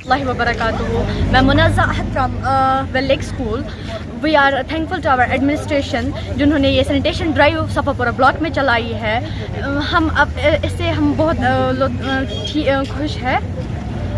warahmatullahi wabarakatuh. मैं मुनज़्ज़ा अहद from Well Lake School. We are thankful to our administration जिन्होंने ये sanitation drive सफापुरा block में चलाई है. हम अब इससे हम बहुत खुश हैं.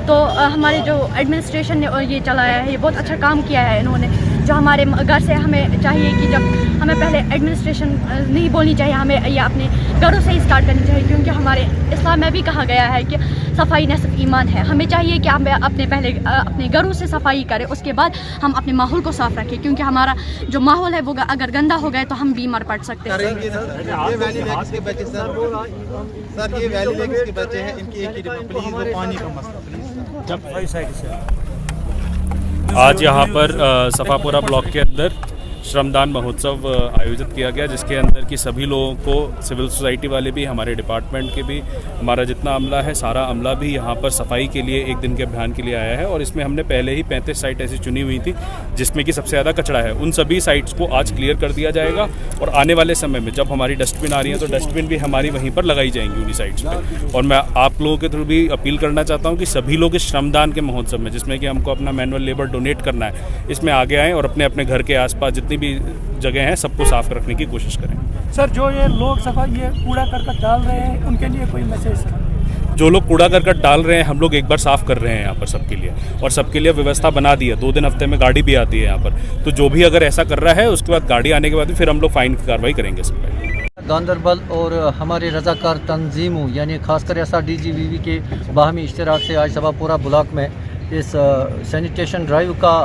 तो हमारे जो एडमिनिस्ट्रेशन ने ये चलाया है, ये बहुत अच्छा काम किया है इन्होंने. जो हमारे घर से हमें चाहिए कि जब हमें पहले एडमिनिस्ट्रेशन नहीं बोलनी चाहिए, हमें ये अपने घरों से ही स्टार्ट करनी चाहिए, क्योंकि हमारे इस्लाम में भी कहा गया है कि सफाई नस्फ ईमान है. हमें चाहिए कि हम पहले अपने घरों से सफाई करें, उसके बाद हम अपने माहौल को साफ रखें, क्योंकि हमारा जो माहौल है वो अगर गंदा हो गया तो हम बीमार पड़ सकते हैं. ये वैली लेक्स के बच्चे सर ये वैली लेक्स के बच्चे हैं, इनकी एक ही प्लीज वो पानी का मसला प्लीज. आज यहाँ पर सफापुरा ब्लॉक के अंदर श्रमदान महोत्सव आयोजित किया गया, जिसके अंदर की सभी लोगों को, सिविल सोसाइटी वाले भी, हमारे डिपार्टमेंट के भी, हमारा जितना अमला है सारा अमला भी यहाँ पर सफाई के लिए एक दिन के अभियान के लिए आया है. और इसमें हमने पहले ही 35 साइट ऐसी चुनी हुई थी जिसमें कि सबसे ज़्यादा कचरा है. उन सभी साइट्स को आज क्लियर कर दिया जाएगा और आने वाले समय में जब हमारी डस्टबिन आ रही है तो डस्टबिन भी हमारी वहीं पर लगाई जाएंगी उन्हीं साइट्स पर. और मैं आप लोगों के थ्रू भी अपील करना चाहता हूँ कि सभी लोग इस श्रमदान के महोत्सव में, जिसमें कि हमको अपना मैनुअल लेबर डोनेट करना है, इसमें आगे आएँ और अपने अपने घर के आसपास जितनी भी जगह हैं सबको साफ रखने की कोशिश करें. सर, जो ये लोग ये कूड़ा करकट डाल रहे हैं उनके लिए कोई मैसेज सर? जो लोग कूड़ा करकट डाल रहे हैं हम लोग एक बार साफ कर रहे हैं यहाँ पर सबके लिए, और सबके लिए व्यवस्था बना दी है. 2 दिन हफ्ते में गाड़ी भी आती है यहाँ पर. तो जो भी अगर ऐसा कर रहा है उसके बाद गाड़ी आने के बाद फिर हम लोग फाइन की कार्रवाई करेंगे सब पे. गांदरबल और हमारे रज़ाकार तंजीमों यानी खासकर SRDGVV के बाहमी इश्तराक से आज सफापुरा ब्लॉक में इस सैनिटेशन ड्राइव का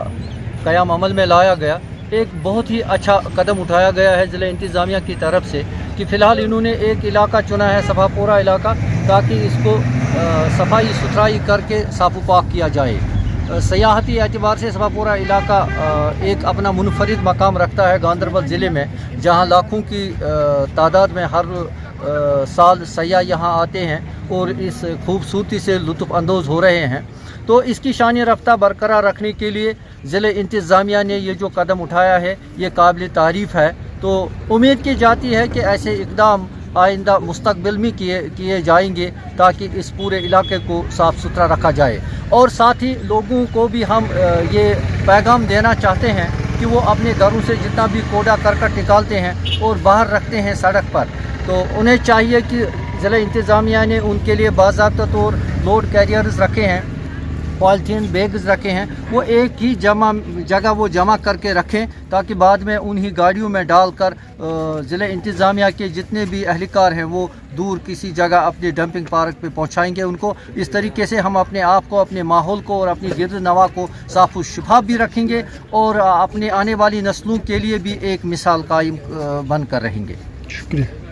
क़याम अमल में लाया गया. एक बहुत ही अच्छा कदम उठाया गया है ज़िला इंतज़ामिया की तरफ से कि फ़िलहाल इन्होंने एक इलाका चुना है सफापुरा इलाका, ताकि इसको सफाई सुथराई करके साफ़ पाक किया जाए. सयाहती एतबार से सफापुरा इलाका एक अपना मुनफरिद मकाम रखता है गांदरबल ज़िले में, जहां लाखों की तादाद में हर साल सयाह यहां आते हैं और इस खूबसूरती से लुत्फ़ अंदोज़ हो रहे हैं. तो इसकी शानी रफ्ता बरकरार रखने के लिए ज़िले इंतज़ामिया ने ये जो कदम उठाया है ये काबिल तारीफ़ है. तो उम्मीद की जाती है कि ऐसे इक़दाम आइंदा मुस्तक़बिल में किए जाएंगे ताकि इस पूरे इलाके को साफ़ सुथरा रखा जाए. और साथ ही लोगों को भी हम ये पैगाम देना चाहते हैं कि वो अपने घरों से जितना भी कूड़ा करकट निकालते हैं और बाहर रखते हैं सड़क पर, तो उन्हें चाहिए कि ज़िला इंतज़ामिया ने उनके लिए बाज़ाब्ता तौर लोड कैरियर्स रखे हैं, पॉलीथीन बैग्स रखे हैं, वो एक ही जगह वो जमा करके रखें, ताकि बाद में उन्हीं गाड़ियों में डालकर ज़िला इंतज़ामिया के जितने भी अहलकार हैं वो दूर किसी जगह अपने डंपिंग पार्क पे पहुंचाएंगे उनको. इस तरीके से हम अपने आप को, अपने माहौल को और अपनी गिरद नवा को साफ़ व शफाफ भी रखेंगे और अपने आने वाली नस्लों के लिए भी एक मिसाल कायम बनकर रहेंगे. शुक्रिया.